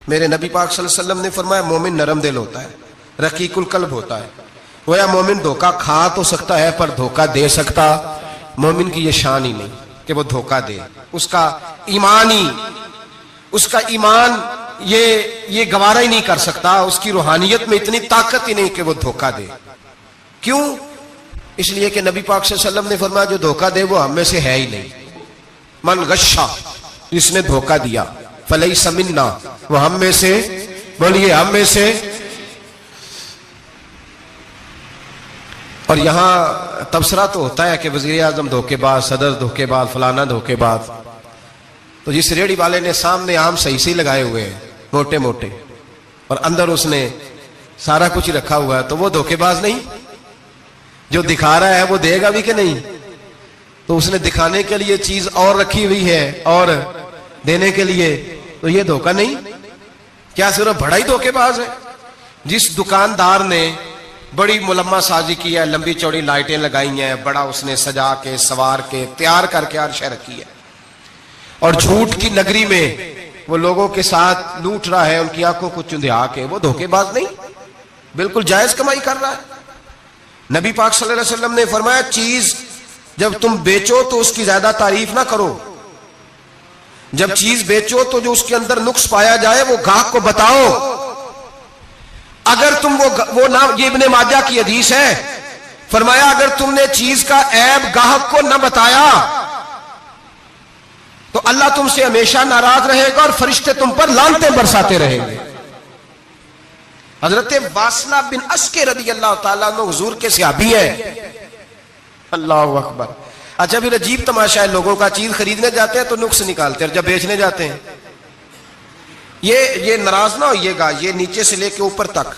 मेरे नबी पाक सल्लल्लाहु अलैहि वसल्लम ने फरमाया मोमिन नरम दिल होता है, रकीकुल कल्ब होता है। गोया मोमिन धोखा खा तो सकता है पर धोखा दे सकता मोमिन की ये शान ही नहीं कि वो धोखा दे। उसका ईमान ये गवारा ही नहीं कर सकता, उसकी रूहानियत में इतनी ताकत ही नहीं कि वो धोखा दे। क्यों? इसलिए कि नबी पाक सल्लल्लाहु अलैहि वसल्लम ने फरमाया जो धोखा दे वो हम में से है ही नहीं। मन गश्शा, जिसने धोखा दिया, फलैसा मिन्ना, वो हम में से, बोलिए हम में से। और यहां तबसरा तो होता है कि वजीर आजम धोखेबाज, सदर धोखेबाज, फलाना धोखेबाज। तो जिस रेहड़ी वाले ने सामने आम सही से लगाए हुए हैं मोटे मोटे और अंदर उसने सारा कुछ रखा हुआ है, तो वो धोखेबाज नहीं? जो दिखा रहा है वो देगा भी कि नहीं? तो उसने दिखाने के लिए चीज और रखी हुई है और देने के लिए, तो ये धोखा नहीं? क्या सिर्फ बड़ा ही धोखेबाज है? जिस दुकानदार ने बड़ी मुलम्मा साजी की है, लंबी चौड़ी लाइटें लगाई हैं, बड़ा उसने सजा के सवार के तैयार करके आरशे रखी है, और झूठ की नगरी में वो लोगों के साथ लूट रहा है, उनकी आंखों को चुंधिया के, वो धोखेबाज नहीं? बिल्कुल जायज कमाई कर रहा है। नबी पाक सल्लल्लाहु अलैहि वसल्लम ने फरमाया चीज जब तुम बेचो तो उसकी ज्यादा तारीफ ना करो। जब चीज बेचो तो जो उसके अंदर नुक्स पाया जाए वो गाहक को बताओ। अगर तुम वो ना, ये इब्ने माजा की हदीस है, फरमाया अगर तुमने चीज का ऐब गाहक को न बताया तो अल्लाह तुमसे हमेशा नाराज रहेगा और फरिश्ते तुम पर लानतें बरसाते रहेंगे। हजरत वासला बिन अस्के रदी अल्लाह ताला अन्हु हुजूर के सहाबी है। अल्लाहु अकबर। अच्छा, फिर अजीब तमाशा है, लोगों का चीज खरीदने जाते हैं तो नुक्स निकालते हैं, और जब बेचने जाते हैं ये नाराज ना होइएगा, ये नीचे से लेकर ऊपर तक,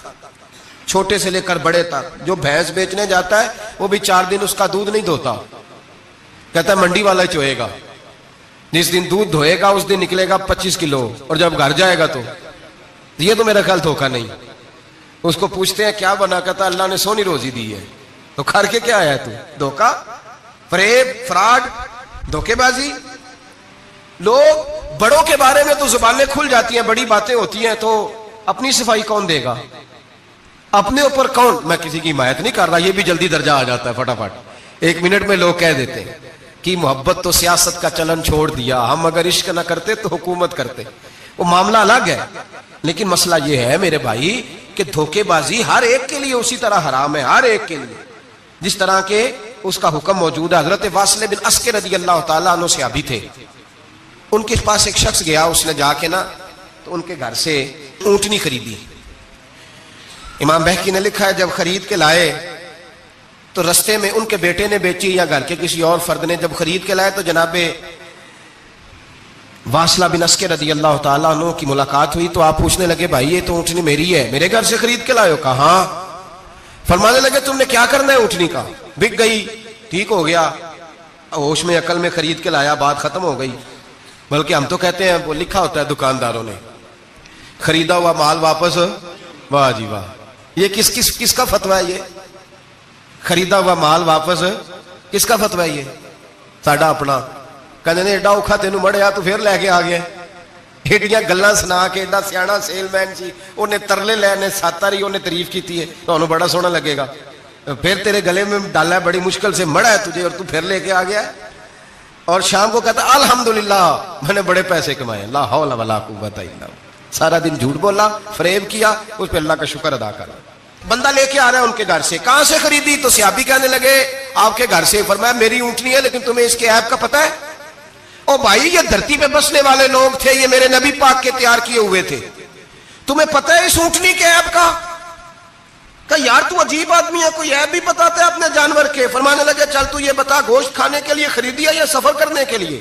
छोटे से लेकर बड़े तक, जो भैंस बेचने जाता है वो भी 4 दिन उसका दूध नहीं धोता, कहता है मंडी वाला चोएगा। जिस दिन दूध धोएगा उस दिन निकलेगा 25 किलो, और जब घर जाएगा तो ये तो मेरा ख्याल धोखा नहीं। उसको पूछते हैं क्या बना, कहता अल्लाह ने सोनी रोजी दी है। तो खा के क्या आया तू? धोखा, फरेब, फ्रॉड, धोखेबाजी। लोग बड़ों के बारे में तो जुबानें खुल जाती हैं, बड़ी बातें होती हैं, तो अपनी सफाई कौन देगा? अपने ऊपर कौन? मैं किसी की हिमायत नहीं कर रहा, ये भी जल्दी दर्जा आ जाता है फटाफट। 1 मिनट में लोग कह देते हैं कि मोहब्बत तो सियासत का चलन छोड़ दिया, हम अगर इश्क ना करते तो हुकूमत करते। वो मामला अलग है, लेकिन मसला ये है मेरे भाई कि धोखेबाजी हर एक के लिए उसी तरह हराम है, हर एक के लिए जिस तरह के उसका हुक्म मौजूद है। हजरत वासिल बिन अस्के रदी अल्लाह ताला अन्हु सहाबी थे, उनके पास एक शख्स गया, उसने जाके ना तो उनके घर से ऊंटनी खरीदी। इमाम बहकी ने लिखा है जब खरीद के लाए तो रस्ते में उनके बेटे ने बेची या घर के किसी और फर्द ने जब खरीद के लाए तो जनाबे वासला बिन अस्के रदी अल्लाह ताला अन्हु की मुलाकात हुई। तो आप पूछने लगे भाई ये तो ऊँटनी मेरी है, मेरे घर से खरीद के लाए हो? कहा। फरमाने लगे तुमने क्या करना है ऊँटनी का? बिक गई, ठीक हो गया, होश में अकल में खरीद के लाया, बात खत्म हो गई। बल्कि हम तो कहते हैं, वो लिखा होता है दुकानदारों ने, खरीदा हुआ माल वापस। वाह जी वाह, ये किसका फतवा है? ये खरीदा हुआ माल वापस किसका फतवा है? ये साडा अपना। कहने ने एडा औखा तेनू मड़िया तू फिर लैके आ गया, एडियां गल्लां सुना के, एडा सियाणा सेलमैन सी, उन्हें तरले लैने, 7 वारी उन्हें तारीफ की है, तो बड़ा सोहना लगेगा। फिर तेरे गले में डाला है, बड़ी मुश्किल से मड़ा है तुझे और तू फिर लेके आ गया। और शाम को कहता अल्हम्दुलिल्लाह मैंने बड़े पैसे कमाए, ला हौला वला कुव्वता इल्ला बिल्लाह। सारा दिन झूठ बोला, फरेब किया, उस पर अल्लाह का शुक्र अदा करा। बंदा लेके आ रहा है उनके घर से, कहां से खरीदी? तो सहाबी कहने लगे आपके घर से। फरमाया मेरी ऊँटनी है, लेकिन तुम्हें इसके ऐप का पता है? ओ भाई ये धरती पे बसने वाले लोग थे, ये मेरे नबी पाक के तैयार किए हुए थे, तुम्हें पता है इस ऊँटनी के ऐप का? कहा यार तू अजीब आदमी है, कोई ऐप भी बताता है अपने जानवर के। फरमाने लगे चल तू ये बता, गोश्त खाने के लिए खरीदी है या सफर करने के लिए?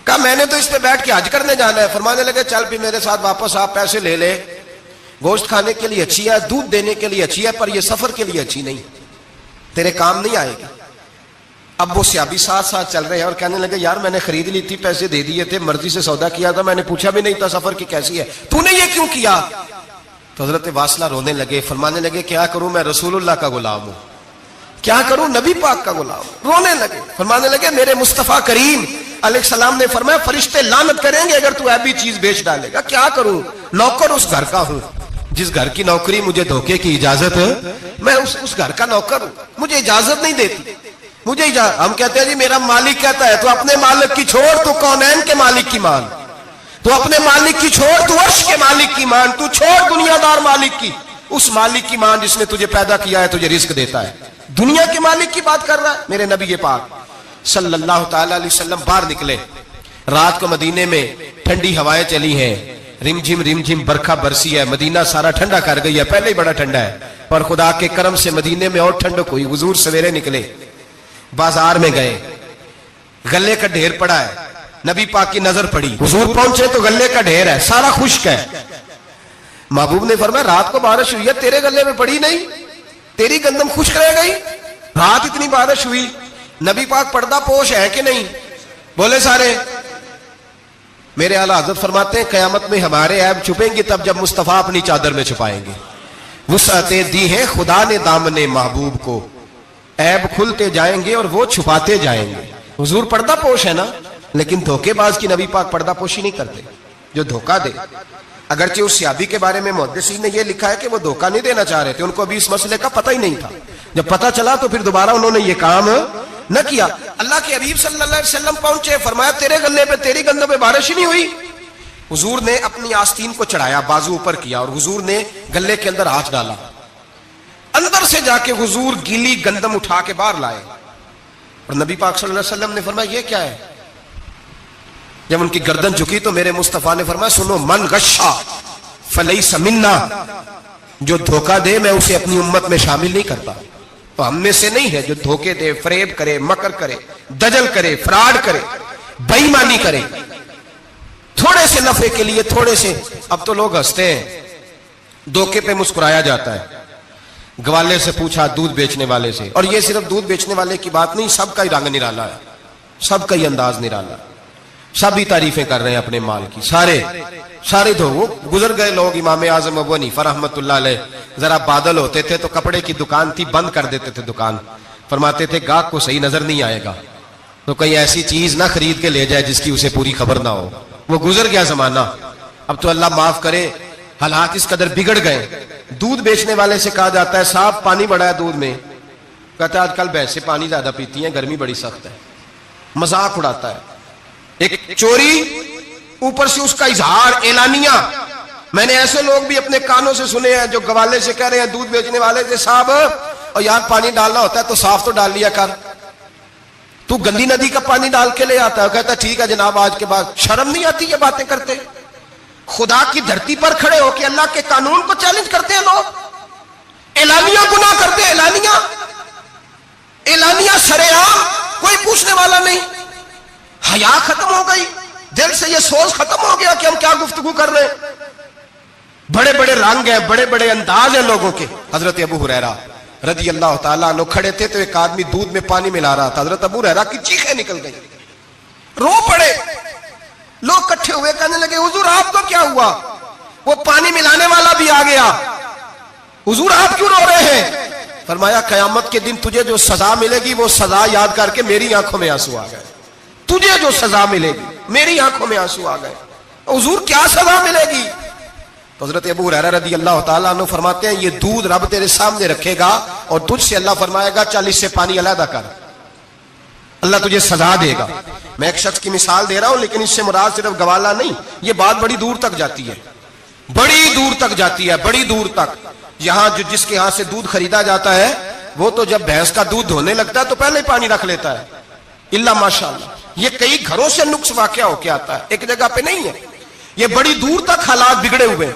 कहा मैंने तो इस पे बैठ के हज करने जाना है। फरमाने लगे चल भी मेरे साथ वापस आप पैसे ले ले, गोश्त खाने के लिए अच्छी है, दूध देने के लिए अच्छी है, पर यह सफर के लिए अच्छी नहीं, तेरे काम नहीं आएगी। अब वो सहाबी साथ साथ चल रहे हैं और कहने लगे यार मैंने खरीद ली थी, पैसे दे दिए थे, मर्जी से सौदा किया था, मैंने पूछा भी नहीं था सफर की कैसी है, तूने ये क्यों किया? तो हजरत वासला रोने लगे, फरमाने लगे क्या करूं, मैं रसूलुल्लाह का गुलाम हूं, क्या करूं, नबी पाक का गुलाम। रोने लगे, फरमाने लगे मेरे मुस्तफा करीम अलैहिस्सलाम ने फरमाया फरिश्ते लानत करेंगे अगर तू ऐबी चीज बेच डालेगा। क्या करूं, नौकर उस घर का हूं, जिस घर की नौकरी मुझे धोखे की इजाजत है, मैं उस घर का नौकर हूं, मुझे इजाजत नहीं देती, मुझे इजाजत। हम कहते हैं जी मेरा मालिक कहता है, तो अपने मालिक की छोड़, तू कौनैन के मालिक की मान, तू अपने मालिक की छोड़, तू अर्श के मालिक की मान, तू छोड़ दुनियादार मालिक की, उस मालिक की मान जिसने तुझे पैदा किया है, तुझे रिस्क देता है। दुनिया के मालिक की बात कर रहा है। मेरे नबी पाक सल्लल्लाहु ताला अलैहि वसल्लम बाहर निकले, रात को मदीने में ठंडी हवाएं चली हैं, रिमझिम बरखा बरसी है, मदीना सारा ठंडा कर गई है, पहले ही बड़ा ठंडा है, पर खुदा के करम से मदीने में और ठंडक हुई। हुजूर सवेरे निकले, बाजार में गए, गल्ले का ढेर पड़ा है, नबी पाक की नजर पड़ी, हुजूर पहुंचे तो गल्ले का ढेर है, सारा खुश्क है। महबूब ने फरमाया रात को बारिश हुई है, तेरे गले में पड़ी नहीं, तेरी गंदम खुश्क रह गई, रात इतनी बारिश हुई। नबी पाक पर्दा पोश है कि नहीं? बोले सारे। मेरे आला हज़रत फरमाते हैं कयामत में हमारे ऐब छुपेंगे तब जब मुस्तफा अपनी चादर में छुपाएंगे। वुसअतें दी हैं खुदा ने दामने महबूब को, ऐब खुलते जाएंगे और वो छुपाते जाएंगे। हुजूर पर्दा पोश है ना, लेकिन धोखेबाज की नबी पाक पर्दा पोशी नहीं करते, जो धोखा दे। अगरचे उस सहाबी के बारे में मुहद्दिसीन ने यह लिखा है कि वो धोखा नहीं देना चाह रहे थे, उनको अभी इस मसले का पता ही नहीं था। जब पता चला तो फिर दोबारा उन्होंने ये काम न किया। अल्लाह के हबीब सल्लल्लाहु अलैहि वसल्लम पहुंचे, फरमाया तेरे गले पे, तेरी गंदों पे बारिश ही नहीं हुई। हुजूर ने अपनी आस्तीन को चढ़ाया, बाजू ऊपर किया और हुजूर ने गले के अंदर हाथ डाला, अंदर से जाके हुजूर गीली गंदम उठा के बाहर लाए और नबी पाक सल्लल्लाहु अलैहि वसल्लम ने फरमाया ये क्या है? जब उनकी गर्दन झुकी तो मेरे मुस्तफा ने फरमाया सुनो, मन गश्शा फलैसा मिन्ना, जो धोखा दे मैं उसे अपनी उम्मत में शामिल नहीं करता। तो हम में से नहीं है जो धोखे दे, फरेब करे, मकर करे, दजल करे, फ्रॉड करे, बेईमानी करे, थोड़े से नफे के लिए, थोड़े से। अब तो लोग हंसते हैं, धोखे पे मुस्कुराया जाता है। ग्वाले से पूछा, दूध बेचने वाले से, और ये सिर्फ दूध बेचने वाले की बात नहीं, सबका ही रंग निराला है, सबका ही अंदाज निराला, सभी तारीफें कर रहे हैं अपने माल की। सारे तो वो गुजर गए लोग, इमाम आजम अबू हनीफा रहमतुल्लाह अलैह, जरा बादल होते थे तो कपड़े की दुकान थी, बंद कर देते थे दुकान, फरमाते थे गाहक को सही नजर नहीं आएगा तो कहीं ऐसी चीज ना खरीद के ले जाए जिसकी उसे पूरी खबर ना हो। वो गुजर गया जमाना। अब तो अल्लाह माफ करे, हालात इस कदर बिगड़ गए। दूध बेचने वाले से कहा जाता है साहब पानी बड़ा है दूध में, कहता है आजकल भैंसे पानी ज्यादा पीती हैं, गर्मी बड़ी सख्त है, मजाक उड़ाता है। एक चोरी, ऊपर से उसका इजहार, एलानिया। मैंने ऐसे लोग भी अपने कानों से सुने हैं जो गवाले से कह रहे हैं, दूध बेचने वाले से, साहब और यार पानी डालना होता है तो साफ तो डाल लिया कर, तू गंदी नदी का पानी डाल के ले आता है। कहता ठीक है जनाब, आज के बाद शर्म नहीं आती ये बातें करते? खुदा की धरती पर खड़े होकर अल्लाह के कानून को चैलेंज करते हैं लोग, एलानिया गुनाह करते हैं, एलानिया सरेआम, कोई पूछने वाला नहीं। हया खत्म हो गई, दिल से ये सोच खत्म हो गया कि हम क्या गुफ्तगू कर रहे हैं। बड़े बड़े रंग हैं, बड़े बड़े अंदाज हैं लोगों के। हजरत अबू हुरैरा रज़ी अल्लाह ताला अन्हु खड़े थे तो एक आदमी दूध में पानी मिला रहा था। हजरत अबू हुरैरा की चीखें निकल गई, रो पड़े। लोग इकट्ठे हुए, कहने लगे हुजूर आपको क्या हुआ? वो पानी मिलाने वाला भी आ गया, हुजूर आप क्यों रो रहे हैं? फरमाया कयामत के दिन तुझे जो सजा मिलेगी वो सजा याद करके मेरी आंखों में आंसू आ गए। तुझे जो सजा मिलेगी मेरी आंखों में आंसू आ गए। हुजूर क्या सजा मिलेगी? तो हजरत अबू हुरैरा रज़ी अल्लाह ताला अन्हु फरमाते हैं ये दूध रब तेरे सामने रखेगा और तुझसे अल्लाह फरमाएगा चल इससे पानी अलग कर, अल्लाह तुझे सजा देगा। मैं एक शख्स की मिसाल दे रहा हूं, लेकिन इससे मुराद सिर्फ गवाला नहीं, ये बात बड़ी दूर तक जाती है, बड़ी दूर तक जाती है, बड़ी दूर तक। यहां जो जिसके यहां से दूध खरीदा जाता है वो तो जब भैंस का दूध धोने लगता है तो पहले ही पानी रख लेता है, इल्ला माशाअल्लाह। ये कई घरों से नुक्स वाकया होके आता है, एक जगह पे नहीं है, ये बड़ी दूर तक हालात बिगड़े हुए।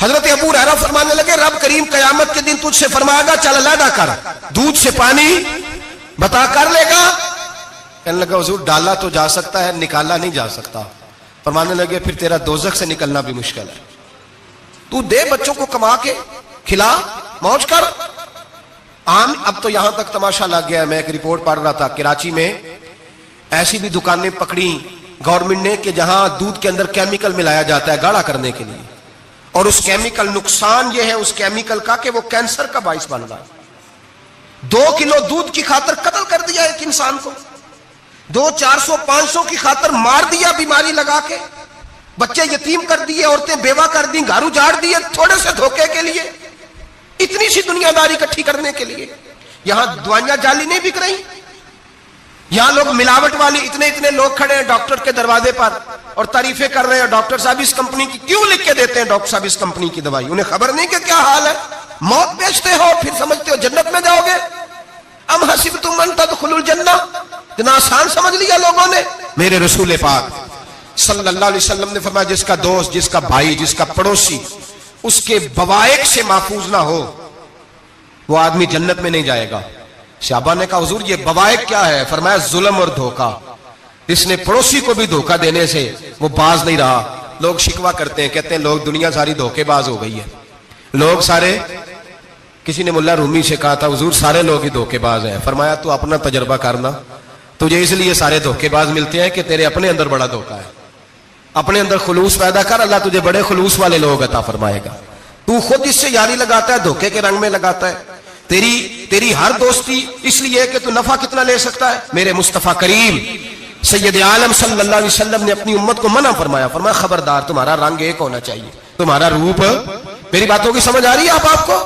हजरत अबू हुरैरा फरमाने लगे रब करीम कयामत के दिन तुझसे फरमाएगा चल अलग कर, दूध से पानी बता कर लेगा। कहने लगा हुजूर डाला तो जा सकता है, निकाला नहीं जा सकता। फरमाने लगे फिर तेरा दोजख से निकलना भी मुश्किल है, तू दे बच्चों को कमा के खिला, मौज कर। आम अब तो यहां तक तमाशा लग गया है। मैं एक रिपोर्ट पढ़ रहा था, कराची में ऐसी भी दुकानें पकड़ी गवर्नमेंट ने कि जहां दूध के अंदर केमिकल मिलाया जाता है गाढ़ा करने के लिए, और उस केमिकल, नुकसान यह है उस केमिकल का कि वो कैंसर का बाइस बन रहा है। 2 किलो दूध की खातर कत्ल कर दिया एक इंसान को। 200, 400, 500 की खातर मार दिया बीमारी लगा के, बच्चे यतीम कर दिए, औरतें बेवा कर दी, घर उजाड़ दिए थोड़े से धोखे के लिए, इतनी सी दुनियादारी इकट्ठी करने के लिए। यहां दवाइयां जाली नहीं बिक रही, यहां लोग मिलावट वाली, इतने इतने लोग खड़े हैं डॉक्टर के दरवाजे पर और तारीफें कर रहे हैं, डॉक्टर साहब इस कंपनी की क्यों लिख के देते हैं, डॉक्टर साहब इस कंपनी की दवाई, उन्हें खबर नहीं कि क्या हाल है। मौत बेचते हो फिर समझते हो जन्नत में जाओगे। अम हसिबतुम अन तदखुलुल जन्नह, इतना आसान समझ लिया लोगों ने। मेरे रसूल पाक सल्लल्लाहु अलैहि वसल्लम ने फरमाया, जिसका दोस्त, जिसका भाई, जिसका पड़ोसी उसके बवाइक से महफूज ना हो, वो आदमी जन्नत में नहीं जाएगा। शहबा ने कहा हुजूर ये बवाइक क्या है? फरमाया जुल्म और धोखा। इसने पड़ोसी को भी धोखा देने से वो बाज नहीं रहा। लोग शिकवा करते हैं, कहते हैं लोग, दुनिया सारी धोखेबाज हो गई है, लोग सारे, किसी ने मुल्ला रूमी से कहा था हुजूर सारे लोग ही धोखेबाज हैं। फरमाया तू अपना तजर्बा करना, तुझे इसलिए सारे धोखेबाज मिलते हैं कि तेरे अपने अंदर बड़ा धोखा है। अपने अंदर खुलूस पैदा कर, अल्लाह तुझे बड़े खुलूस वाले लोग अता फरमाएगा। तू खुद इससे यारी लगाता है, धोखे के रंग में लगाता है। तेरी हर दोस्ती इसलिए कि तू नफा कितना ले सकता है। मेरे मुस्तफा करीम सैयद आलम सल्लल्लाहु अलैहि वसल्लम ने अपनी उम्मत को मना फरमाया, फरमाया खबरदार तुम्हारा रंग एक होना चाहिए, तुम्हारा रूप। मेरी बातों की समझ आ रही है आपको?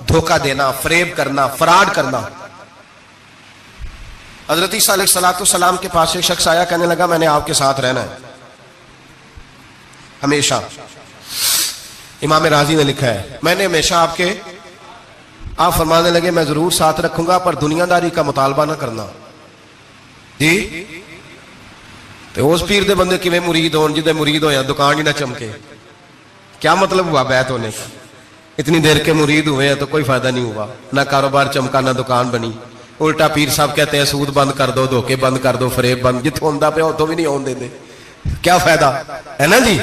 धोखा देना, फरेब करना, फराड करना। हजरत ईसा अलैहिस्सलाम के पास एक शख्स आया, कहने लगा मैंने आपके साथ रहना है हमेशा। इमाम राजी ने लिखा है मैंने हमेशा आपके, आप फरमाने लगे मैं जरूर साथ रखूंगा पर दुनियादारी का मुतालबा ना करना जी। तो उस पीर दे बंदे किवें मुरीद होन जिदे मुरीद होया दुकान ही ना चमके, क्या मतलब हुआ बैत होने का? इतनी देर के मुरीद हुए हैं तो कोई फायदा नहीं हुआ, ना कारोबार चमका ना दुकान बनी। उल्टा पीर साहब कहते हैं सूद बंद कर दो, धोखे बंद कर दो, फरेब बंद, जितों होंदा पे उतों भी नहीं होने देते, क्या फायदा है ना जी।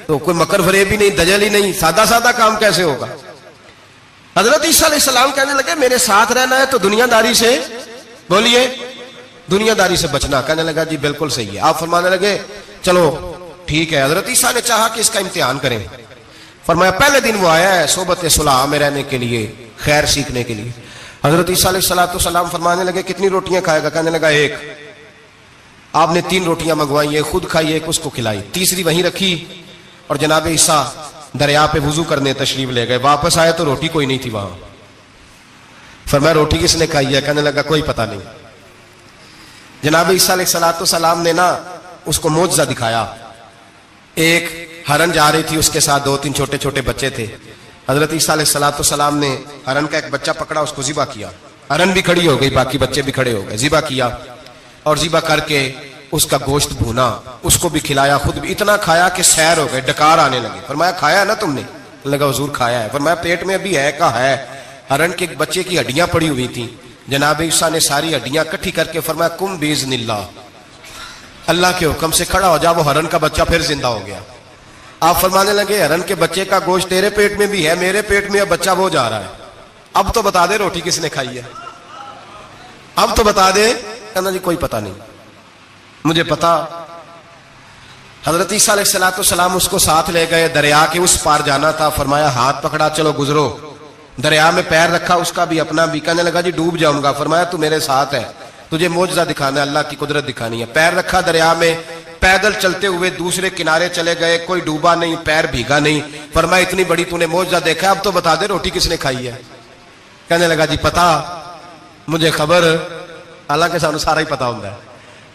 तो कोई मकर फरेब ही नहीं, दजल ही नहीं, सादा सादा काम कैसे होगा। हजरत ईसा अलैहिस्सलाम कहने लगे मेरे साथ रहना है तो दुनियादारी से, बोलिए, दुनियादारी से बचना। कहने लगा जी बिल्कुल सही है। आप फरमाने लगे चलो ठीक है। हजरत ईसा ने चाहा कि इसका इम्तिहान करें। फरमाया पहले दिन वो आया है सोबत सुलह में रहने के लिए, खैर सीखने के लिए। हजरत ईसा अलैहिस्सलाम फरमाने लगे कितनी रोटियां खाएगा? कहने लगा एक। आपने 3 रोटियां मंगवाई, एक खुद खाई, एक उसको खिलाई, तीसरी वहीं रखी और जनाब ईसा दरिया पे वुजू करने तशरीफ ले गए। वापस आए तो रोटी कोई नहीं थी वहां। फरमाया रोटी किसने खाई है? कहने लगा कोई पता नहीं। जनाब ईसा अलैहिस्सलाम ने ना उसको मोजज़ा दिखाया। एक हरन जा रही थी, उसके साथ 2-3 छोटे छोटे बच्चे थे। हजरत ईसा अलैहिस्सलाम ने हरन का एक बच्चा पकड़ा, उसको ज़िबा किया। हरन भी खड़ी हो गई, बाकी बच्चे भी खड़े हो गए। ज़िबा किया और ज़िबा करके उसका गोश्त भूना, उसको भी खिलाया, खुद भी इतना खाया कि सैर हो गए, डकार आने लगे। फरमाया खाया ना तुमने? लगा हुजूर खाया है। फरमाया पेट में अभी है का है? हरन के एक बच्चे की हड्डियां पड़ी हुई थी। जनाब ईसा ने सारी हड्डियां इकट्ठी करके फरमाया कुम बिइज़्निल्लाह, अल्लाह के हुक्म से खड़ा हो जा। वो हरन का बच्चा फिर जिंदा हो गया। आप फरमाने लगे हरन के बच्चे का गोश्त तेरे पेट में भी है, मेरे पेट में बच्चा वो जा रहा है, अब तो बता दे रोटी किसने खाई है, अब तो बता दे। कहना जी कोई पता नहीं, मुझे पता। हजरत ईसा अलैहिस्सलाम उसको साथ ले गए, दरिया के उस पार जाना था। फरमाया हाथ पकड़ा चलो गुजरो। दरिया में पैर रखा, उसका भी अपना भी। कहने लगा जी डूब जाऊंगा। फरमाया तू मेरे साथ है, तुझे मोजज़ा दिखाना है, अल्लाह की कुदरत दिखानी है। पैर रखा दरिया में, पैदल चलते हुए दूसरे किनारे चले गए, कोई डूबा नहीं, पैर भीगा नहीं। फरमाया इतनी बड़ी तूने मोजज़ा देखा, अब तो बता दे रोटी किसने खाई है। कहने लगा जी पता, मुझे खबर, हालांकि सानू सारा ही पता होता है,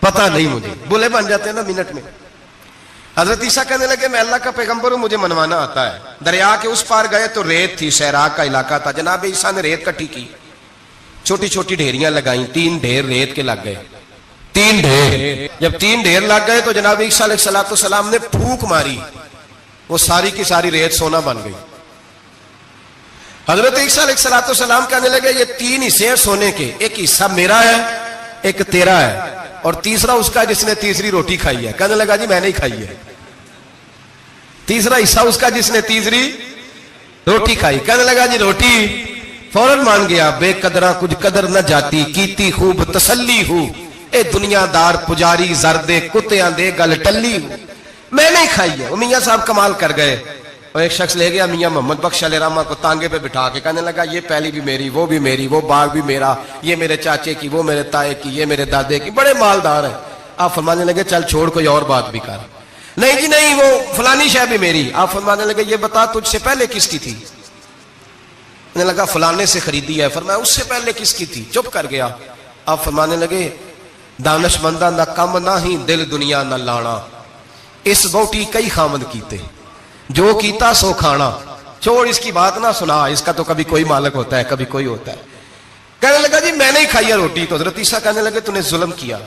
पता नहीं मुझे, बुले बन जाते हैं ना मिनट में। हजरत ईसा कहने लगे मैं अल्लाह का पैगंबर हूं, मुझे मनवाना आता है। दरिया के उस पार गए तो रेत थी, सैराग का इलाका था। जनाब ईसा ने रेत इकट्ठी की, छोटी छोटी ढेरियां लगाई, 3 ढेर रेत के लग गए। 3 ढेर, जब 3 ढेर लग गए तो जनाब ईसा अलैहिस्सलाम ने फूंक मारी, वो सारी की सारी रेत सोना बन गई। हजरत ईसा अलैहिस्सलाम कहने लगे ये 3 हिस्से हैं सोने के, एक हिस्सा मेरा है, एक तेरा है और तीसरा उसका जिसने तीसरी रोटी खाई है। कहने लगा जी मैंने ही खाई है। तीसरा हिस्सा उसका जिसने तीसरी रोटी खाई। कहने लगा जी रोटी। फौरन मान गया बेकदरा कुछ कदर न जाती, कीती खूब तसल्ली हूं, ए दुनियादार पुजारी जरदे कुत्तियां दे गल टल्ली हूं, मैंने ही खाई है। मियां साहब कमाल कर गए। और एक शख्स ले गया मियां मोहम्मद बख्श अलैहिर्रहमा को तांगे पे बिठा के, कहने लगा ये पहली भी मेरी, वो बाग भी मेरा, ये मेरे चाचे की, वो मेरे ताए की, ये मेरे दादे की, बड़े मालदार है। आप फरमाने लगे चल छोड़ कोई और बात भी कर। नहीं जी नहीं, वो फलानी शय भी मेरी। आप फरमाने लगे ये बता तुझसे पहले किसकी थी? मैंने लगा फलाने से खरीदी है। फरमाया उससे पहले किसकी थी? चुप कर गया। आप फरमाने लगे दानशमंदा ना कम ना ही दिल दुनिया न लाना, इस वोटी कई खामद कीते, जो कीता सो खाना। छोड़ इसकी बात ना सुना, इसका तो कभी कोई मालिक होता है कभी कोई होता है। कहने लगा जी मैंने ही खाई है रोटी। तो हजरत ईसा कहने लगे तूने जुल्म किया,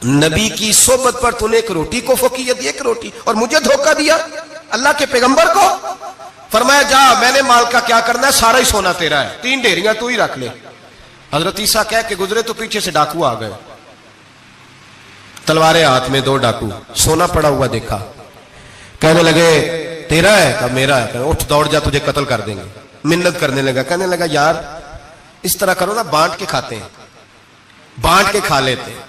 नबी की सोबत पर तूने एक रोटी को फकीयत दी, एक रोटी, और मुझे धोखा दिया अल्लाह के पैगंबर को। फरमाया जा मैंने माल का क्या करना है, सारा ही सोना तेरा है, 3 ढेरियां तू ही रख ले। हजरत ईसा कह के गुजरे तो पीछे से डाकू आ गए, तलवारें हाथ में, 2 डाकू, सोना पड़ा हुआ देखा। कहने लगे तेरा है? कहा मेरा है। कहा उठ दौड़ जा तुझे कत्ल कर देंगे। मिन्नत करने लगा। कहने लगा यार इस तरह करो ना, बांट के खाते हैं, बांट के खा लेते हैं।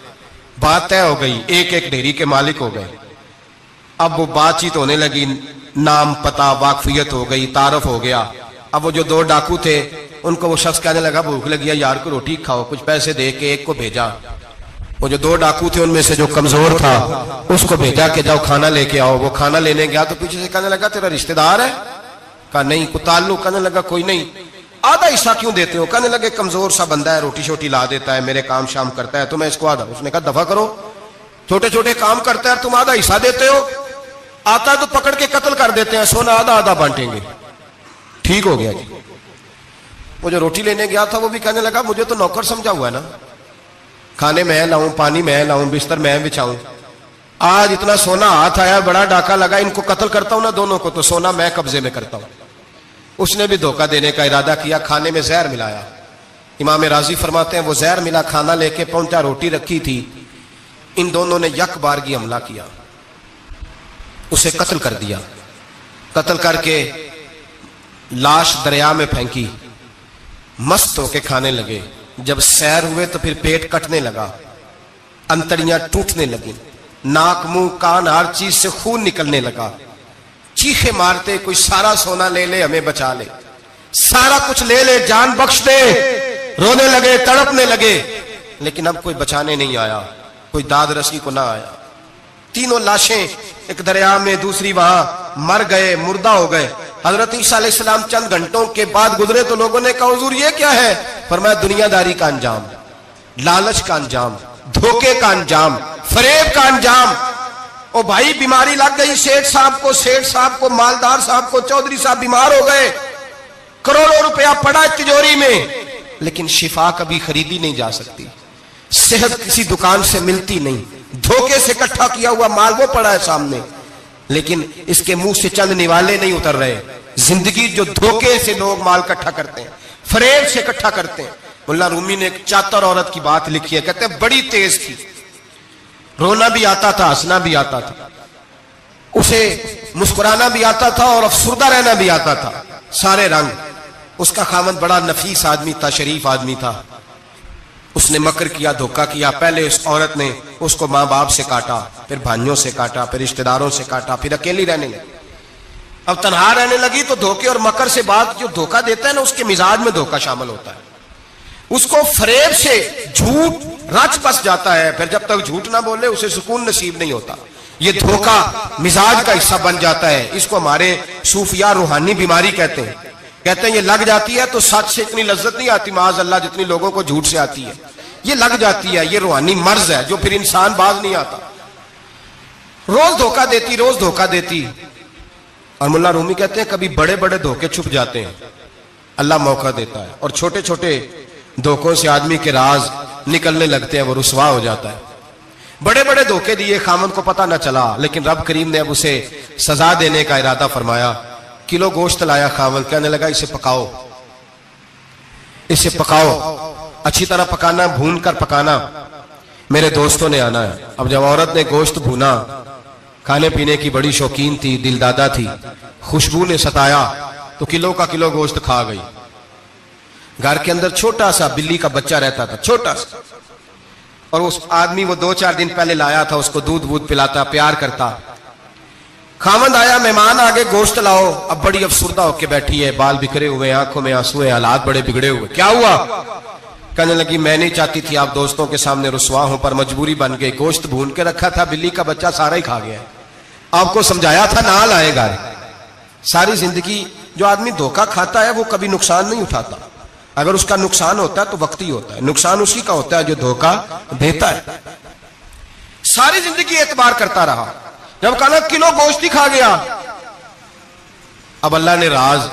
बात तय हो गई, एक एक ढेरी के मालिक हो गए। अब वो बातचीत होने लगी, नाम पता वाकफियत हो गई, तारफ हो गया। अब वो जो 2 डाकू थे उनको वो शख्स कहने लगा भूख लगी है यार को रोटी खाओ, कुछ पैसे दे के एक को भेजा। वो जो 2 डाकू थे उनमें से जो कमजोर था उसको भेजा कि जाओ खाना लेके आओ। वो खाना लेने गया तो पीछे से कहने लगा तेरा रिश्तेदार है? कहा नहीं। को ताल्लुक? कहने लगा कोई नहीं। आधा हिस्सा क्यों देते हो? कहने लगे कमजोर सा बंदा है, रोटी शोटी ला देता है, मेरे काम शाम करता है, तो मैं इसको आधा। उसने कहा दफा करो, छोटे छोटे काम करता है तुम आधा हिस्सा देते हो, आता है तो पकड़ के कत्ल कर देते हैं, सोना आधा आधा बांटेंगे। ठीक हो गया जी। वो जो रोटी लेने गया था वो भी कहने लगा मुझे तो नौकर समझा हुआ है ना, खाने मैं लाऊं, पानी मैं लाऊं, बिस्तर मैं बिछाऊं, आज इतना सोना हाथ आया, बड़ा डाका लगा, इनको कत्ल करता हूं ना दोनों को, तो सोना मैं कब्जे में करता हूं। उसने भी धोखा देने का इरादा किया, खाने में जहर मिलाया। इमाम राजी फरमाते हैं वो जहर मिला खाना लेके पहुंचा, रोटी रखी थी, इन दोनों ने यक बारगी हमला किया, उसे कत्ल कर दिया। कत्ल करके लाश दरिया में फेंकी, मस्त होके खाने लगे। जब सैर हुए तो फिर पेट कटने लगा, अंतड़ियां टूटने लगी, नाक मुंह कान हर चीज से खून निकलने लगा। चीखे मारते कोई सारा सोना ले ले हमें बचा ले, सारा कुछ ले ले जान बख्श दे, रोने लगे तड़पने लगे, लेकिन अब कोई बचाने नहीं आया, कोई दाद रसी को ना आया। तीनों लाशें एक दरिया में, दूसरी वहां, मर गए, मुर्दा हो गए। हजरत ईसा अलैहिस्सलाम चंद घंटों के बाद गुजरे तो लोगों ने कहा हुजूर ये क्या है? फरमाया दुनियादारी का अंजाम, लालच का अंजाम, धोखे का अंजाम, फरेब का अंजाम। ओ भाई बीमारी लग गई सेठ साहब को, मालदार साहब को, चौधरी साहब बीमार हो गए, करोड़ों रुपया पड़ा तिजोरी में, लेकिन शिफा कभी खरीदी नहीं जा सकती, सेहत किसी दुकान से मिलती नहीं, धोखे से इकट्ठा किया हुआ माल वो पड़ा है सामने, लेकिन इसके मुंह से चंद निवाले नहीं उतर रहे। जिंदगी जो धोखे से लोग माल इकट्ठा करते हैं, फरेब से इकट्ठा करते हैं। मुल्ला रूमी ने एक चातर औरत की बात लिखी है, कहते हैं बड़ी तेज थी, रोना भी आता था, हंसना भी आता था, उसे मुस्कुराना भी आता था और अफसुर्दा रहना भी आता था, सारे रंग। उसका खामद बड़ा नफीस आदमी था, शरीफ आदमी था। उसने मकर किया, धोखा किया। पहले उस औरत ने उसको माँ बाप से काटा, फिर भाइयों से काटा, फिर रिश्तेदारों से काटा, फिर अकेली रहने लगी। अब तन्हा रहने लगी तो धोखे और मकर से बात, जो धोखा देता है ना उसके मिजाज में धोखा शामिल होता है, उसको फरेब से झूठ रच बस जाता है, फिर जब तक झूठ ना बोले उसे सुकून नसीब नहीं होता। ये धोखा मिजाज का हिस्सा बन जाता है। इसको हमारे सूफिया रूहानी बीमारी कहते हैं। कहते हैं ये लग जाती है तो सच से इतनी लज्जत नहीं आती माज अल्लाह जितनी लोगों को झूठ से आती है। ये लग जाती है, ये रूहानी मर्ज है जो फिर इंसान बाज नहीं आता। रोज धोखा देती, रोज धोखा देती। और मुल्ला रूमी कहते हैं कभी बड़े बड़े धोखे छुप जाते हैं, अल्लाह मौका देता है, और छोटे छोटे धोखों से आदमी के राज निकलने लगते हैं, वो रुसवा हो जाता है। बड़े बड़े धोखे दिए, खामन को पता न चला, लेकिन रब करीम ने अब उसे सजा देने का इरादा फरमाया। किलो गोश्त लाया खामन, कहने लगा इसे पकाओ, इसे पकाओ, अच्छी तरह पकाना, भून कर पकाना, मेरे दोस्तों ने आना है। अब जब औरत ने गोश्त भूना, खाने पीने की बड़ी शौकीन थी, दिलदादा थी, खुशबू ने सताया तो किलो का किलो गोश्त खा गई। घर के अंदर छोटा सा बिल्ली का बच्चा रहता था, छोटा सा, और उस आदमी वो 2-4 दिन पहले लाया था, उसको दूध वूध पिलाता, प्यार करता। खामंद आया, मेहमान आगे, गोश्त लाओ। अब बड़ी अफसुर्दा होके बैठी है, बाल बिखरे हुए, आंखों में आंसू है, हालात बड़े बिगड़े हुए। क्या हुआ? कहने लगी मैं नहीं चाहती थी आप दोस्तों के सामने रुसवा हूं, पर मजबूरी बन गई। गोश्त भून के रखा था, बिल्ली का बच्चा सारा ही खा गया। आपको समझाया था ना लाएगा। सारी जिंदगी जो आदमी धोखा खाता है वो कभी नुकसान नहीं उठाता। अगर उसका नुकसान होता है तो वक्ती होता है, नुकसान उसी का होता है जो धोखा देता है। सारी जिंदगी एतबार करता रहा, जब कहा किलो गोश्त ही खा गया, अब अल्लाह ने राज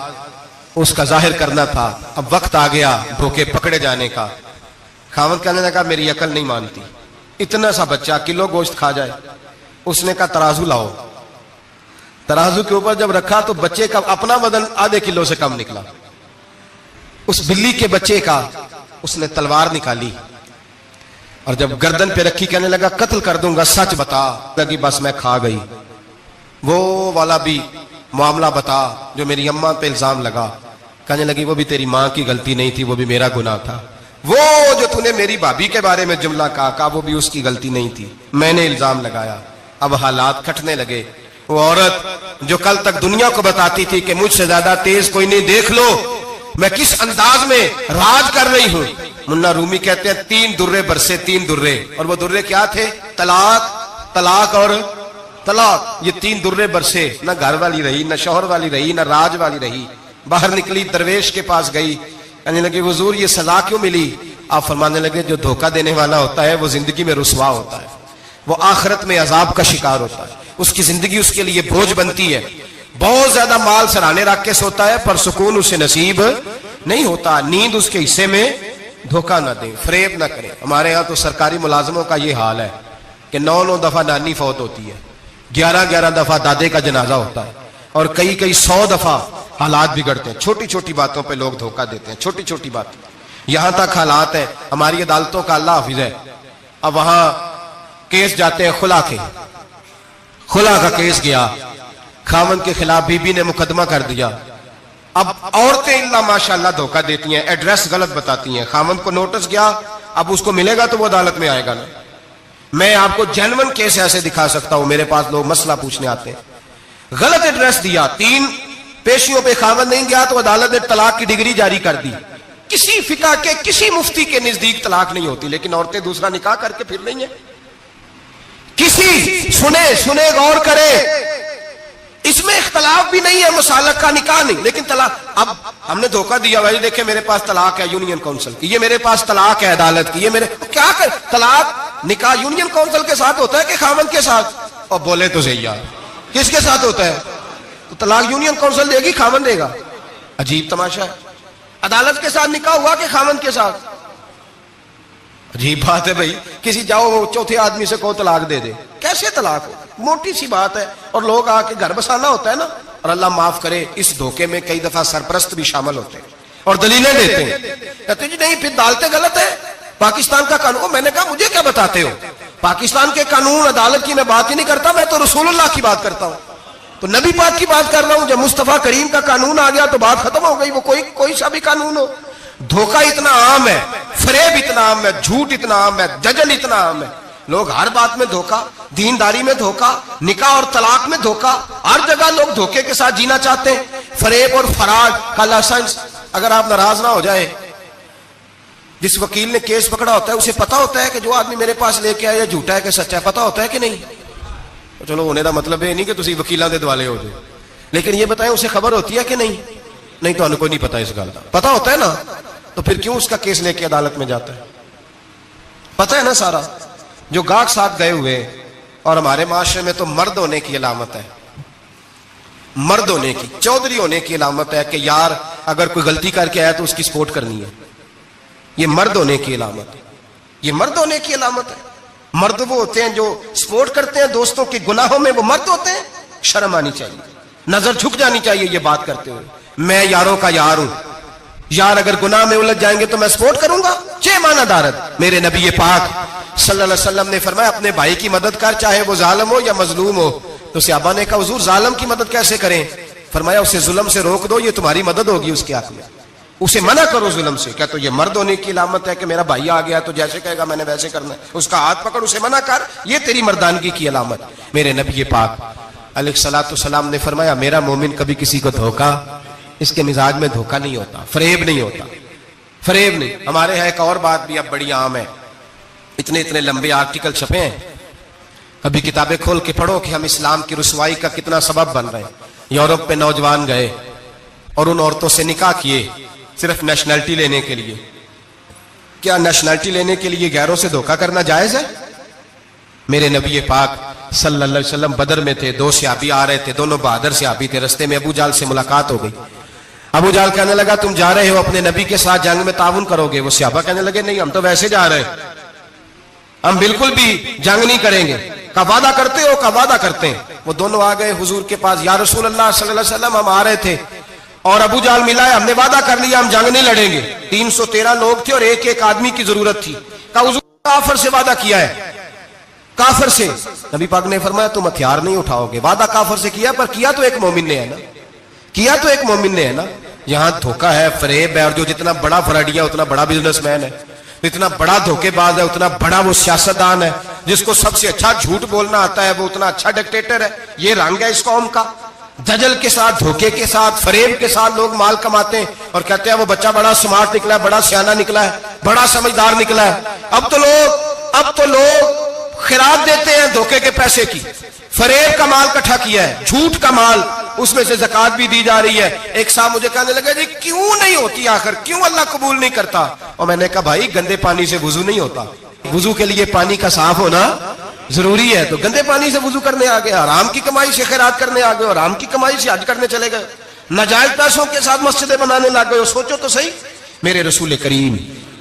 उसका जाहिर करना था। अब वक्त आ गया धोखे पकड़े जाने का। खावंद कहने लगा मेरी अकल नहीं मानती, इतना सा बच्चा किलो गोश्त खा जाए। उसने कहा तराजू लाओ। तराजू के ऊपर जब रखा तो बच्चे का अपना वजन आधे किलो से कम निकला। उस बिल्ली के बच्चे का उसने तलवार निकाली और जब गर्दन पे रखी कहने लगा कत्ल कर दूंगा, सच बता। लगी बस मैं खा गई। वो वाला भी मामला बता जो मेरी अम्मा पे इल्जाम लगा। कहने लगी वो भी तेरी मां की गलती नहीं थी, वो भी मेरा गुनाह था। वो जो तूने मेरी भाभी के बारे में जुमला कहा वो भी उसकी गलती नहीं थी, मैंने इल्जाम लगाया। अब हालात खटने लगे। वो औरत जो कल तक दुनिया को बताती थी कि मुझसे ज्यादा तेज कोई नहीं, देख लो मैं किस अंदाज में राज कर रही हूं। मुन्ना रूमी कहते हैं 3 दुर्रे बरसे, 3 दुर्रे, और वो दुर्रे क्या थे? तलाक, तलाक और तलाक। ये 3 दुर्रे बरसे। न घर वाली रही, न शौहर वाली रही, न राज वाली रही। बाहर निकली, दरवेश के पास गई, कहने लगी हुजूर ये सजा क्यों मिली? आप फरमाने लगे जो धोखा देने वाला होता है वो जिंदगी में रुसवा होता है, वो आखिरत में अजाब का शिकार होता है, उसकी जिंदगी उसके लिए बोझ बनती है। बहुत ज्यादा माल सराहने रख के सोता है पर सुकून उसे नसीब नहीं होता। नींद उसके हिस्से में धोखा ना दे, फरेब ना करे। हमारे यहाँ तो सरकारी मुलाजमों का ये हाल है कि 9-9 दफा नानी फौत होती है, 11-11 दफा दादे का जनाजा होता है, और कई 100 दफा हालात बिगड़ते हैं। छोटी छोटी बातों पे लोग धोखा देते हैं, छोटी छोटी बातें। यहां तक हालात है, हमारी अदालतों का अल्लाह हाफिज है, अब वहां केस जाते हैं खुला के, खुला का केस गया, खामन के खिलाफ बीबी ने मुकदमा कर दिया। अब औरतें इल्ला माशाल्लाह धोखा देती हैं, एड्रेस गलत बताती हैं। खामन को नोटिस गया, अब उसको मिलेगा तो वो अदालत में आएगा ना। मैं आपको जेन्युइन केस ऐसे दिखा सकता हूं, मेरे पास लोग मसला पूछने आते हैं। गलत एड्रेस दिया, 3 पेशियों पे खामन नहीं गया तो अदालत ने तलाक की डिग्री जारी कर दी। किसी फिका के किसी मुफ्ती के नजदीक तलाक नहीं होती, लेकिन औरतें दूसरा निकाह करके फिर रही हैं। किसी सुने गौर करे, इसमें इख्तलाफ भी नहीं है, मुसालक का निकाह नहीं, लेकिन तलाक। अब हमने धोखा दिया, भाई देखे मेरे पास तलाक है यूनियन काउंसिल की, ये मेरे पास तलाक है अदालत की, ये मेरे क्या कर तलाक निकाह यूनियन काउंसिल के साथ होता है कि खामन के साथ? और बोले तो सही यार, किसके साथ होता है? तो तलाक यूनियन काउंसिल देगी, खामन देगा? अजीब तमाशा है। अदालत के साथ निकाह हुआ कि खामन के साथ? अजीब बात है भाई। किसी जाओ चौथे आदमी से कहो तलाक दे दे, कैसे तलाक हो? मोटी सी बात है। और लोग आके घर बसाना होता है ना। और अल्लाह माफ करे, इस धोखे में कई दफा सरपरस्त भी शामिल होते हैं और दलीलें देते हैं, कहते जी नहीं फिर दालते गलत है, पाकिस्तान का कानून। मैंने कहा मुझे क्या बताते हो? पाकिस्तान के कानून अदालत की मैं बात ही नहीं करता, मैं तो रसूलुल्लाह की बात करता हूं, तो नबी पाक की बात कर रहा हूं। जब मुस्तफा करीम का कानून आ गया तो बात खत्म हो गई, वो कोई सा भी कानून हो। धोखा इतना आम है, फरेब इतना आम है, झूठ इतना आम है, जजल इतना आम है। लोग हर बात में धोखा, दीनदारी में धोखा, निकाह और तलाक में धोखा, हर जगह लोग धोखे के साथ जीना चाहते हैं। फरेब और फराड का लाइसेंस, अगर आप नाराज ना हो जाए, जिस वकील ने केस पकड़ा होता है उसे पता होता है कि जो आदमी मेरे पास लेके आया झूठा है कि सच्चा है, पता होता है कि नहीं? तो चलो होने का मतलब ये नहीं कि तुम वकीलों के दुआले हो जाए, लेकिन ये बताएं उसे खबर होती है कि नहीं? नहीं तो उनको नहीं पता इस गल का। पता होता है ना, तो फिर क्यों उसका केस लेके अदालत में जाता है? पता है ना सारा। जो गाहक साथ गए हुए, और हमारे माशरे में तो मर्द होने की अलामत है, मर्द होने की, चौधरी होने की अलामत है कि यार अगर कोई गलती करके आया तो उसकी सपोर्ट करनी है। ये मर्द होने की अलामत है, ये मर्द होने की अलामत है। मर्द वो होते हैं जो सपोर्ट करते हैं दोस्तों के गुनाहों में, वो मर्द होते हैं। शर्म आनी चाहिए, नजर झुक जानी चाहिए ये बात करते हुए। मैं यारों का यार हूं, यार अगर गुनाह में उलझ जाएंगे तो मैं सपोर्ट करूंगा, चे मानादारत। मेरे नबी पाक सल्लल्लाहु अलैहि वसल्लम ने फरमाया अपने भाई की मदद कर, चाहे वो जालिम हो या मजलूम हो। तो सहाबा ने कहा हुजूर जालिम की मदद कैसे करें? फरमाया उसे जुल्म से रोक दो, ये तुम्हारी मदद होगी उसके हक में। उसे मना करो जुल्म से। क्या तो ये मर्द होने की अलामत है कि मेरा भाई आ गया तो जैसे कहेगा मैंने वैसे करना है? उसका हाथ पकड़, उसे मना कर, ये तेरी मर्दानगी की अलामत। मेरे नबी पाक अलैहिस्सलाम ने फरमाया मेरा मोमिन कभी किसी को धोखा, इसके मिजाज में धोखा नहीं होता, फरेब नहीं होता, फरेब नहीं। हमारे यहाँ एक और बात भी अब बड़ी आम है, इतने इतने लंबे आर्टिकल छपे हैं, कभी किताबें खोल के पढ़ो कि हम इस्लाम की रुसवाई का कितना सबब बन रहे हैं। यूरोप में नौजवान गए और उन औरतों से निकाह किए सिर्फ नेशनैलिटी लेने के लिए। क्या नेशनैलिटी लेने के लिए गैरों से धोखा करना जायज है? मेरे नबी पाक सल्लल्लाहु अलैहि वसल्लम बदर में थे, दो सहाबी आ रहे थे, दोनों बहादुर सहाबी थे। रस्ते में अबू जाल से मुलाकात हो गई। अबू जाल कहने लगा तुम जा रहे हो अपने नबी के साथ जंग में ताउन करोगे? वो सहाबा कहने लगे नहीं, हम तो वैसे जा रहे हैं, हम बिल्कुल भी जंग नहीं करेंगे। का वादा करते हो? का वादा करते हैं। वो दोनों आ गए हुजूर के पास, या रसूल अल्लाह सल्लल्लाहु अलैहि वसल्लम हम आ रहे थे और अबू जाल मिला है, हमने वादा कर लिया हम जंग नहीं लड़ेंगे। 313 लोग थे और एक एक आदमी की जरूरत थी। का हुजूर काफिर से वादा किया है, काफिर से। नबी पाक ने फरमाया तुम हथियार नहीं उठाओगे। वादा काफिर से किया, पर किया तो एक मोमिन ने है ना, किया तो एक मोमिन ने है ना। यहां धोखा है, फरेब है, और जो जितना बड़ा फराडिया उतना बड़ा बिजनेसमैन है, इतना बड़ा धोखेबाज है उतना बड़ा वो सियासतदान है, जिसको सबसे अच्छा झूठ बोलना आता है वो उतना अच्छा डिक्टेटर है। ये रंग है इस कौम का। दजल के साथ, धोखे के साथ, फरेब के साथ लोग माल कमाते हैं और कहते हैं वो बच्चा बड़ा स्मार्ट निकला है, बड़ा सियाना निकला है, बड़ा समझदार निकला है। अब तो लोग खिरात देते हैं धोखे के पैसे की। फरेब का माल इकट्ठा किया है, झूठ का माल, उसमें से ज़कात भी दी जा रही है। एक साहब मुझे कहने लगे जी क्यों नहीं होती आखिर, क्यों अल्लाह कबूल नहीं करता? और मैंने कहा भाई गंदे पानी से वुजू नहीं होता, वुजू के लिए पानी का साफ होना जरूरी है। तो गंदे पानी से वुजू करने आ गए, आराम की कमाई से खैरात करने आ गए, आराम की कमाई से हज करने चले गए, नाजायज पैसों के साथ मस्जिदें बनाने लग गए। सोचो तो सही। मेरे रसूल करीम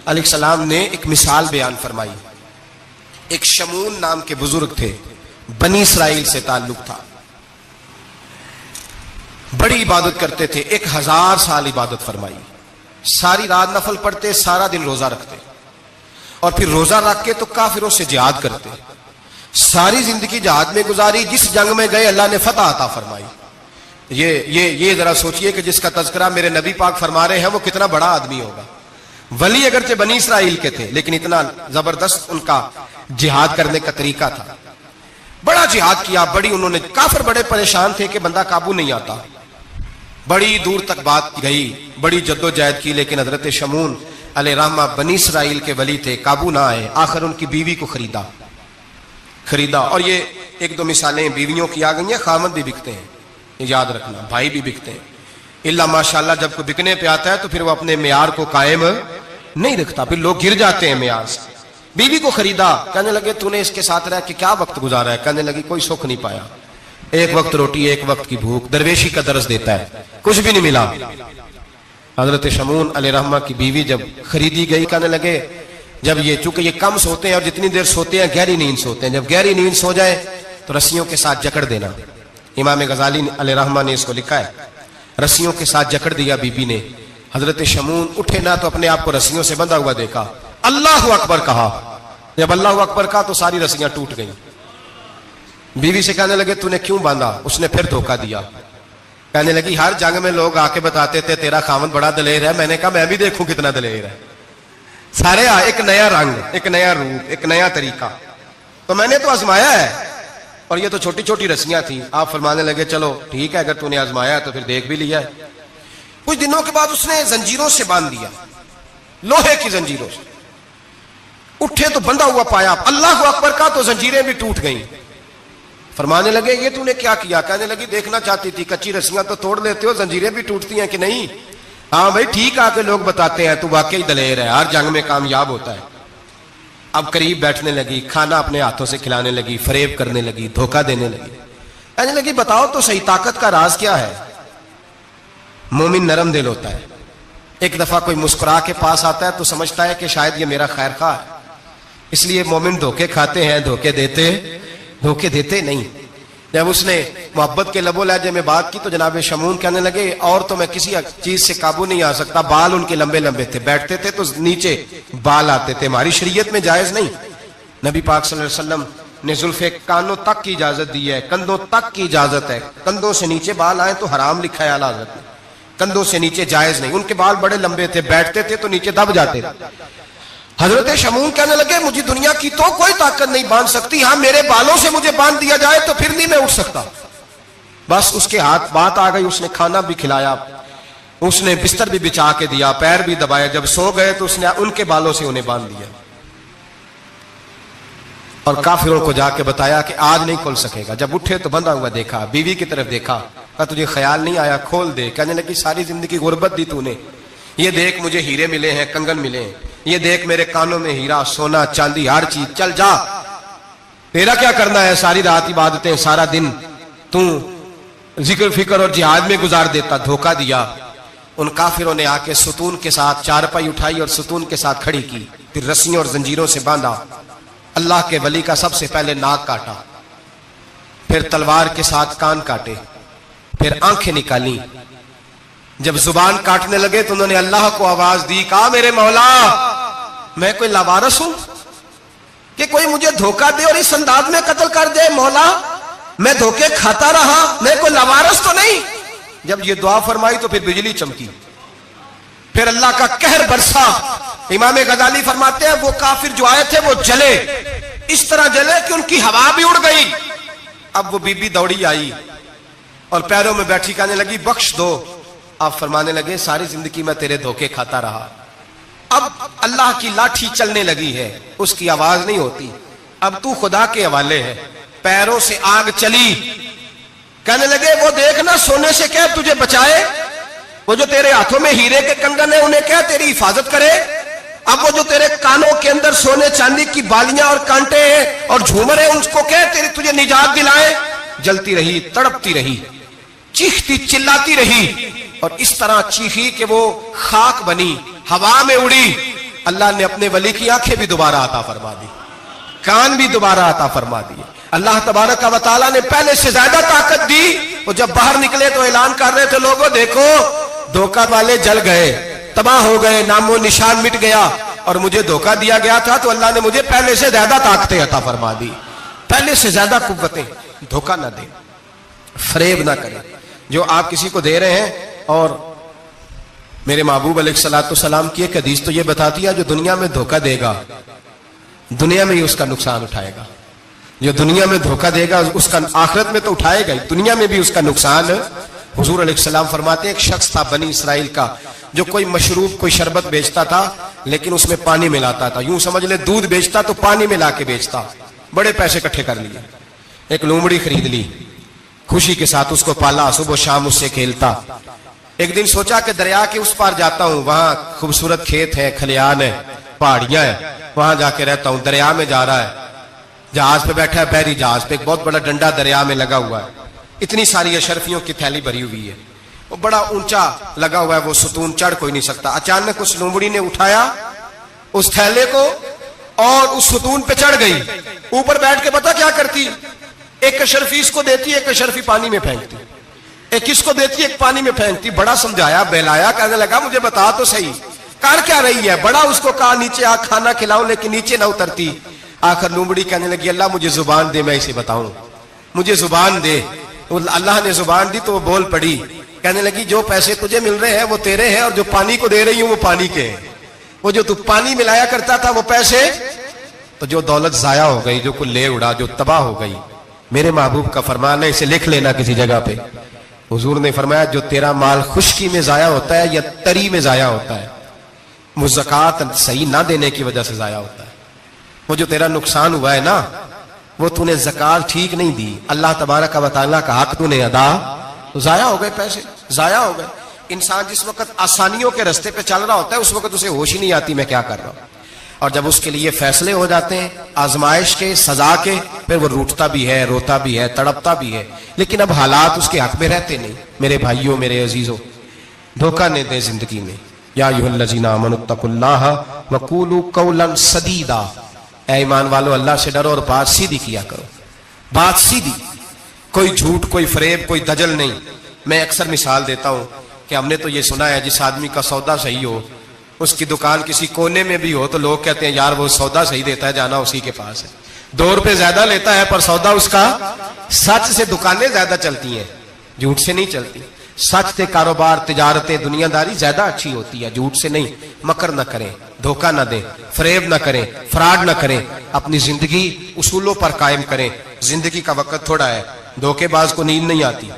अलैहिस्सलाम ने एक मिसाल बयान फरमाई। एक शमून नाम के बुजुर्ग थे, बनी इसराइल से ताल्लुक था, बड़ी इबादत करते थे, 1000 साल इबादत फरमाई, सारी रात नफल पढ़ते, सारा दिन रोजा रखते और फिर रोजा रख के तो काफिरों से जिहाद करते। सारी जिंदगी जिहाद में गुजारी, जिस जंग में गए अल्लाह ने फतह अता फरमाई। ये जरा सोचिए कि जिसका तज़किरा मेरे नबी पाक फरमा रहे हैं वो कितना बड़ा आदमी होगा। वली अगरचे बनी इसराइल के थे लेकिन इतना जबरदस्त उनका जिहाद करने का तरीका था। बड़ा जिहाद किया, बड़ी उन्होंने, काफिर बड़े परेशान थे कि बंदा काबू नहीं आता, बड़ी दूर तक बात गई, बड़ी जद्दोजहद की, लेकिन हजरत शमून अलैहिर्रहमा बनी इसराइल के वली थे, काबू ना आए। आखिर उनकी बीवी को खरीदा। और ये एक दो मिसालें बीवियों की आ गई हैं, खामद भी बिकते हैं, याद रखना, भाई भी बिकते हैं। इल्ला माशाल्लाह जब कोई बिकने पे आता है तो फिर वो अपने मियार को कायम नहीं रखता, फिर लोग गिर जाते हैं मियार से। बीवी को खरीदा, कहने लगे तूने इसके साथ रह के क्या वक्त गुजारा है? कहने लगी कोई सुख नहीं पाया, एक वक्त रोटी एक वक्त की भूख, दरवेशी का दर्ज देता है, कुछ भी नहीं मिला। हजरत शमून अलैहिर्रहमा की बीवी जब खरीदी गई, कहने लगे जब ये, चूंकि ये कम सोते हैं और जितनी देर सोते हैं गहरी नींद सोते हैं, जब गहरी नींद सो जाए तो रस्सियों के साथ जकड़ देना। इमाम गजाली अलैहिर्रहमा ने इसको लिखा है, रस्सियों के साथ जकड़ दिया बीबी ने। हजरत शमून उठे ना तो अपने आप को रस्सियों से बंधा हुआ देखा, अल्लाहु अकबर कहा, जब अल्लाहु अकबर कहा तो सारी रस्सियां टूट गई। बीवी से कहने लगे तूने क्यों बांधा? उसने फिर धोखा दिया, कहने लगी हर जंग में लोग आके बताते थे तेरा खामन बड़ा दलेर है, मैंने कहा मैं भी देखूं कितना दलेर है। सारे एक नया रंग, एक नया रूप, एक नया तरीका, तो मैंने तो आजमाया है। और ये तो छोटी छोटी रस्सियां थी। आप फरमाने लगे चलो ठीक है, अगर तूने आजमाया तो फिर देख भी लिया है। कुछ दिनों के बाद उसने जंजीरों से बांध दिया, लोहे की जंजीरों से। उठे तो बंधा हुआ पाया, अल्लाह अकबर का, तो जंजीरें भी टूट गईं। फरमाने लगे ये तूने क्या किया? कहने लगी देखना चाहती थी, कच्ची रस्सियां तो तोड़ लेते हो, जंजीरें भी टूटती हैं कि नहीं? हाँ भाई ठीक, आके लोग बताते हैं तू वाकई दलेर है, हर जंग में कामयाब होता है। अब करीब बैठने लगी, खाना अपने हाथों से खिलाने लगी, फरेब करने लगी, धोखा देने लगी। कहने लगी बताओ तो सही ताकत का राज क्या है? मोमिन नरम दिल होता है। एक दफा कोई मुस्कुरा के पास आता है तो समझता है कि शायद ये मेरा खैर खा है, इसलिए मोमिन धोखे खाते हैं, धोखे देते नहीं। जब उसने मोहब्बत के लबो लहजे में बात की तो जनाब शमून कहने लगे और तो मैं किसी चीज से काबू नहीं आ सकता। बाल उनके लंबे लंबे थे, बैठते थे तो नीचे बाल आते थे, हमारी शरीयत में जायज नहीं। नबी पाक सल्लल्लाहु अलैहि वसल्लम ने जुल्फे कानों तक की इजाजत दी है, कंधों तक की इजाजत है। कंधों से नीचे बाल आए तो हराम लिखा है आला हज़रत ने, कंधों से नीचे जायज नहीं। उनके बाल बड़े लंबे थे, बैठते थे तो नीचे दब जाते थे। हजरत शमून कहने लगे मुझे दुनिया की तो कोई ताकत नहीं बांध सकती, हाँ मेरे बालों से मुझे बांध दिया जाए तो फिर नहीं मैं उठ सकता। बस उसके हाथ बात आ गई, उसने खाना भी खिलाया, उसने बिस्तर भी बिछा के दिया, पैर भी दबाया। जब सो गए तो उसने उनके बालों से उन्हें बांध दिया और काफिरों को जाके बताया कि आज नहीं खुल सकेगा। जब उठे तो बंधा हुआ देखा, बीवी की तरफ देखा, कहा तुझे ख्याल नहीं आया खोल दे। कहने लगी सारी जिंदगी गुर्बत दी तूने, ये देख मुझे हीरे मिले हैं, कंगन मिले हैं, ये देख मेरे कानों में हीरा सोना चांदी हर चीज, चल जा, तेरा क्या करना है, सारी रात इबादतें, सारा दिन तू जिक्र फिक्र और जिहाद में गुजार देता। धोखा दिया। उन काफिरों ने आके सुतून के साथ चारपाई उठाई और सुतून के साथ खड़ी की, फिर रस्सियों और जंजीरों से बांधा। अल्लाह के वली का सबसे पहले नाक काटा, फिर तलवार के साथ कान काटे, फिर आंखें निकाली। जब जुबान काटने लगे तो उन्होंने अल्लाह को आवाज दी, कहा मेरे मौला मैं कोई लावारस हूं कि कोई मुझे धोखा दे और इस अंदाज में कत्ल कर दे। मौला मैं धोखे खाता रहा, मैं कोई लावारस तो नहीं। जब ये दुआ फरमाई तो फिर बिजली चमकी, फिर अल्लाह का कहर बरसा। इमाम गजाली फरमाते हैं वो काफिर जो आए थे वो जले, इस तरह जले कि उनकी हवा भी उड़ गई। अब वो बीबी दौड़ी आई और पैरों में बैठी कहने लगी बख्श दो। आप फरमाने लगे सारी जिंदगी मैं तेरे धोखे खाता रहा, अब अल्लाह की लाठी चलने लगी है, उसकी आवाज नहीं होती, अब तू खुदा के हवाले है। पैरों से आग चली। कहने लगे वो देखना सोने से क्या तुझे बचाए, वो जो तेरे हाथों में हीरे के कंगन है उन्हें क्या तेरी हिफाजत करे। अब वो जो तेरे कानों के अंदर सोने चांदी की बालियां और कांटे हैं और झूमर है उसको क्या तेरी तुझे निजात दिलाए। जलती रही, तड़पती रही, चीखती चिल्लाती रही और इस तरह चीखी कि वो खाक बनी, हवा में उड़ी। अल्लाह ने अपने वली की आंखें भी दोबारा अता फरमा दी, कान भी दोबारा अता फरमा दिए। अल्लाह तबारक व तआला ने पहले से ज्यादा ताकत दी। वो जब बाहर निकले तो ऐलान कर रहे थे लोगों देखो धोखा वाले जल गए, तबाह हो गए, नामो निशान मिट गया और मुझे धोखा दिया गया था तो अल्लाह ने मुझे पहले से ज्यादा ताकतें अता फरमा दी, पहले से ज्यादा कुव्वतें। धोखा ना दे, फरेब ना करें। जो आप किसी को दे रहे हैं, और मेरे महबूब अलैहिस्सलाम की एक हदीस तो ये बताती है जो दुनिया में धोखा देगा दुनिया में ही उसका नुकसान उठाएगा। जो दुनिया में धोखा देगा उसका आखिरत में तो उठाएगा ही, दुनिया में भी उसका नुकसान। हुजूर अलैहिस्सलाम फरमाते एक शख्स था बनी इसराइल का जो कोई मशरूब कोई शरबत बेचता था लेकिन उसमें पानी मिलाता था। यूं समझ ले दूध बेचता तो पानी मिला के बेचता। बड़े पैसे इकट्ठे कर लिए, एक लोमड़ी खरीद ली, खुशी के साथ उसको पाला, सुबह शाम उससे खेलता। एक दिन सोचा कि दरिया के उस पार जाता हूं, वहां खूबसूरत खेत है, खलियान है, पहाड़ियां है, वहां जाके रहता हूं। दरिया में जा रहा है, जहाज पे बैठा है, बहरी जहाज पे, एक बहुत बड़ा डंडा दरिया में लगा हुआ है, इतनी सारी अशरफियों की थैली भरी हुई है, वो बड़ा ऊंचा लगा हुआ है, वो सुतून चढ़ कोई नहीं सकता। अचानक उस लोमड़ी ने उठाया उस थैले को और उस सुतून पे चढ़ गई। ऊपर बैठ के पता क्या करती, एक अशरफी इसको देती, एक अशरफी पानी में फेंकती, एक इसको देती, एक पानी में फेंकती। बड़ा समझाया बहलाया, कहने लगा मुझे बता तो सही कर क्या रही है। बड़ा उसको कहा नीचे आ खाना खिलाऊं, लेकिन नीचे ना उतरती। आखिर लोमड़ी कहने लगी अल्लाह मुझे जुबान दे, मैं इसे बताऊं, मुझे जुबान दे। तो अल्लाह ने जुबान दी तो वो बोल पड़ी। कहने लगी जो पैसे तुझे मिल रहे हैं वो तेरे हैं और जो पानी को दे रही हूं वो पानी के हैं। वो जो तू पानी मिलाया करता था वो पैसे, तो जो दौलत जाया हो गई, जो कुल ले उड़ा, जो तबाह हो गई। मेरे महबूब का फरमान है, इसे लिख लेना किसी जगह पे। हुजूर ने फरमाया जो तेरा माल खुश्की में जाया होता है या तरी में जाया होता है, वो ज़कात सही ना देने की वजह से जाया होता है। वो जो तेरा नुकसान हुआ है ना, वो तूने ज़कात ठीक नहीं दी, अल्लाह तबारक व तआला का हक तूने अदा, तो जाया हो गए, पैसे जाया हो गए। इंसान जिस वक्त आसानियों के रास्ते पे चल रहा होता है उस वक्त उसे होश ही नहीं आती मैं क्या कर रहा हूं। और जब उसके लिए फैसले हो जाते हैं आजमाइश के, सजा के, फिर वो रूठता भी है, रोता भी है, तड़पता भी है, लेकिन अब हालात उसके हक में रहते नहीं। मेरे भाइयों, मेरे अजीजों, धोखा नहीं दे जिंदगी में। या अय्युहल्लज़ीना आमनुत्तकुल्लाह वक़ूलू क़ौलन सदीदा, ऐ ईमान वालो अल्लाह से डरो और बात सीधी किया करो, बात सीधी, कोई झूठ, कोई फरेब, कोई दजल नहीं। मैं अक्सर मिसाल देता हूं कि हमने तो ये सुना है जिस आदमी का सौदा सही हो, उसकी दुकान किसी कोने में भी हो तो लोग कहते हैं यार वो सौदा सही देता है, जाना उसी के पास है। 2 रुपए ज्यादा लेता है पर सौदा उसका सच से। दुकानें ज्यादा चलती हैं, झूठ से नहीं चलती। सच से कारोबार, तिजारतें, दुनियादारी ज्यादा अच्छी होती है, झूठ से नहीं। मकर न करें, धोखा न दें, फरेब न करें, फ्रॉड न करें। अपनी जिंदगी उसूलों पर कायम करें। जिंदगी का वक्त थोड़ा है, धोखेबाज को नींद नहीं आती,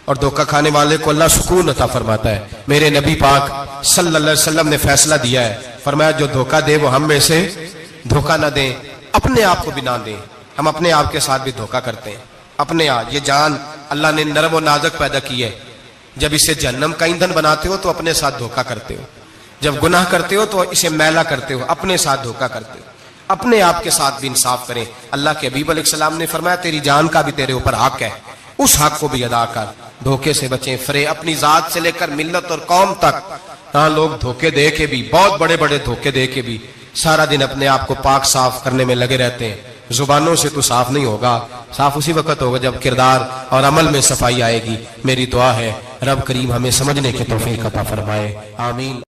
और धोखा खाने वाले को अल्लाह सुकून अता फरमाता है। मेरे नबी पाक सल्लल्लाहु अलैहि वसल्लम ने फैसला दिया है, फरमाया जो धोखा दे वो हम में से धोखा ना दें, अपने आप को भी ना दें। हम अपने आप के साथ भी धोखा करते हैं। अपने आप, ये जान अल्लाह ने नरम और नाजुक पैदा की है। जब इसे जहन्नम का ईंधन बनाते हो तो अपने साथ धोखा करते हो, जब गुनाह करते हो तो इसे मैला करते हो, अपने साथ धोखा करते हो। अपने आप के साथ भी इंसाफ करें। अल्लाह के हबीब अलैहिस्सलाम ने फरमाया तेरी जान का भी तेरे ऊपर हक है, उस हक को भी अदा कर। धोखे से बचें, फरे अपनी जात से लेकर मिल्लत और कौम तक। हाँ, लोग धोखे दे के भी, बहुत बड़े बड़े धोखे दे के भी सारा दिन अपने आप को पाक साफ करने में लगे रहते हैं। जुबानों से तो साफ नहीं होगा, साफ उसी वक्त होगा जब किरदार और अमल में सफाई आएगी। मेरी दुआ है रब करीम हमें समझने की तौफीक अता फरमाए। आमीन।